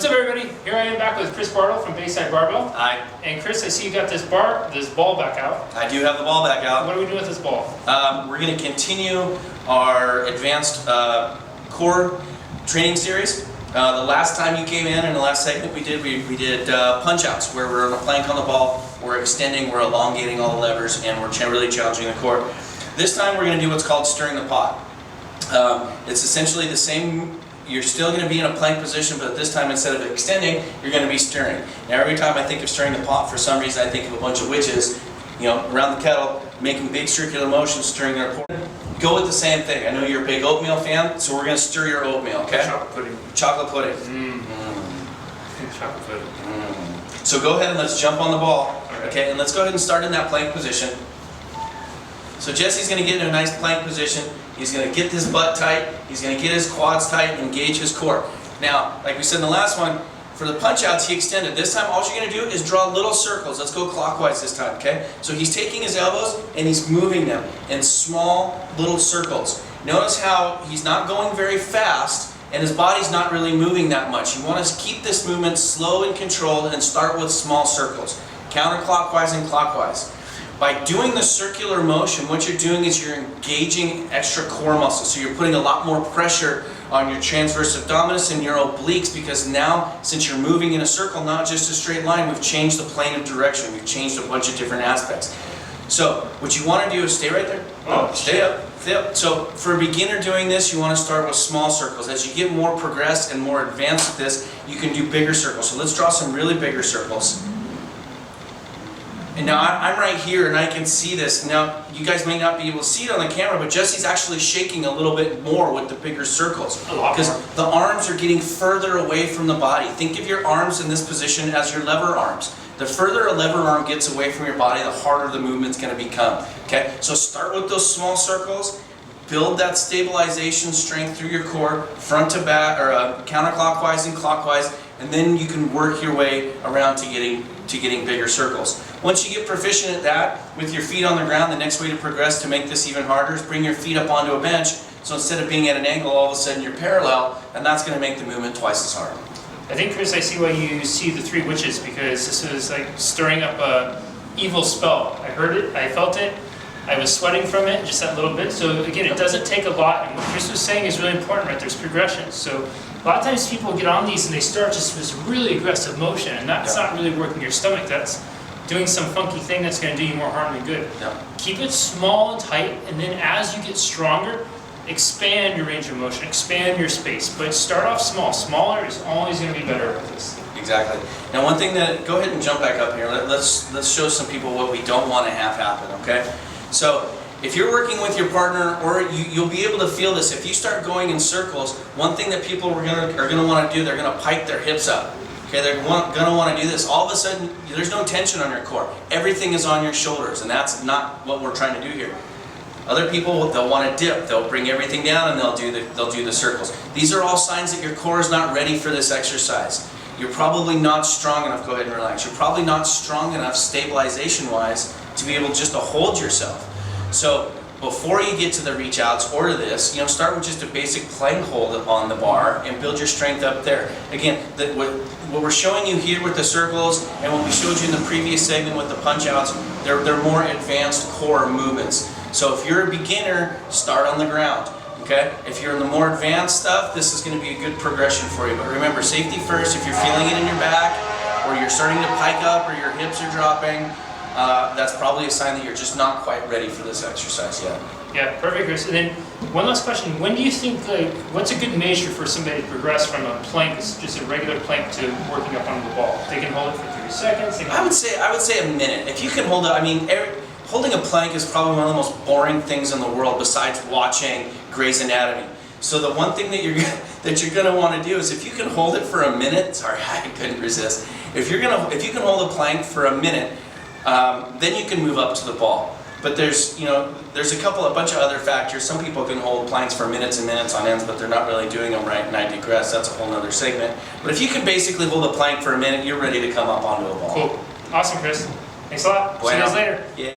What's up, everybody? Here I am back with Chris Bartl from Barbell. Hi. And Chris, I see you got this ball back out. I do have the ball back out. What are we doing with this ball? We're going to continue our advanced core training series. The last time you came in the last segment we did punch outs, where we're on a plank on the ball, we're extending, we're elongating all the levers, and we're really challenging the core. This time we're going to do what's called stirring the pot. It's essentially the same. You're still going to be in a plank position, but this time instead of extending, you're going to be stirring. Now every time I think of stirring the pot, for some reason I think of a bunch of witches, around the kettle, making big circular motions, stirring their core. Go with the same thing. I know you're a big oatmeal fan, so we're going to stir your oatmeal, okay? Chocolate pudding. Chocolate pudding. Chocolate pudding. So go ahead and let's jump on the ball, Right. okay? And let's go ahead and start in that plank position. So Jesse's going to get in a nice plank position. He's going to get his butt tight. He's going to get his quads tight and engage his core. Now, like we said in the last one, for the punch outs he extended. This time all you're going to do is draw little circles. Let's go clockwise this time, okay? So he's taking his elbows and he's moving them in small little circles. Notice how he's not going very fast and his body's not really moving that much. You want to keep this movement slow and controlled and start with small circles, counterclockwise and clockwise. By doing the circular motion, what you're doing is you're engaging extra core muscles. So you're putting a lot more pressure on your transverse abdominis and your obliques, because now, since you're moving in a circle, not just a straight line, we've changed the plane of direction. We've changed a bunch of different aspects. So what you want to do is stay right there. Stay up. Stay up. So for a beginner doing this, you want to start with small circles. As you get more progressed and more advanced with this, you can do bigger circles. So let's draw some really bigger circles. And now I'm right here and I can see this. Now you guys may not be able to see it on the camera, but Jesse's actually shaking a little bit more with the bigger circles. Because the arms are getting further away from the body. Think of your arms in this position as your lever arms. The further a lever arm gets away from your body, the harder the movement's going to become. Okay? So start with those small circles. Build that stabilization strength through your core, front to back, or counterclockwise and clockwise, and then you can work your way around to getting bigger circles. Once you get proficient at that, with your feet on the ground, the next way to progress to make this even harder is bring your feet up onto a bench. So instead of being at an angle, all of a sudden you're parallel, and that's going to make the movement twice as hard. I think, Chris, I see why you see the three witches, because this is like stirring up a evil spell. I heard it, I felt it, I was sweating from it, just that little bit. So again, it doesn't take a lot, and what Chris was saying is really important, right? There's progression. So a lot of times people get on these and they start just this really aggressive motion, and that's not really working your stomach. That's doing some funky thing that's going to do you more harm than good. Keep it small and tight, and then as you get stronger, expand your range of motion, expand your space. But start off small. Smaller is always going to be better with this. Exactly. Now one thing that, go ahead and jump back up here. Let's show some people what we don't want to have happen, okay? So if you're working with your partner, or you'll be able to feel this, if you start going in circles, one thing that people are going to want to do, they're going to pike their hips up. Okay, they're going to want to do this. All of a sudden, there's no tension on your core. Everything is on your shoulders, and that's not what we're trying to do here. Other people, they'll want to dip. They'll bring everything down and they'll do the circles. These are all signs that your core is not ready for this exercise. You're probably not strong enough. Go ahead and relax. You're probably not strong enough stabilization-wise to be able just to hold yourself. So before you get to the reach outs or to this, start with just a basic plank hold on the bar and build your strength up there. Again, what we're showing you here with the circles and what we showed you in the previous segment with the punch outs, they're more advanced core movements. So if you're a beginner, start on the ground. Okay? If you're in the more advanced stuff, this is going to be a good progression for you. But remember, safety first. If you're feeling it in your back, or you're starting to pike up, or your hips are dropping, that's probably a sign that you're just not quite ready for this exercise yet. Yeah, perfect, Chris. And then one last question: when do you think, what's a good measure for somebody to progress from a plank, just a regular plank, to working up onto the ball? They can hold it for 3 seconds. I would say a minute. If you can hold it, I mean, holding a plank is probably one of the most boring things in the world, besides watching Grey's Anatomy. So the one thing that you're going to want to do is, if you can hold it for a minute. Sorry, I couldn't resist. If you can hold a plank for a minute, then you can move up to the ball. But there's a bunch of other factors. Some people can hold planks for minutes and minutes on ends, but they're not really doing them right, and I digress. That's a whole other segment. But if you can basically hold a plank for a minute, you're ready to come up onto a ball. Cool. Awesome, Chris. Thanks a lot. See you guys later. Yeah.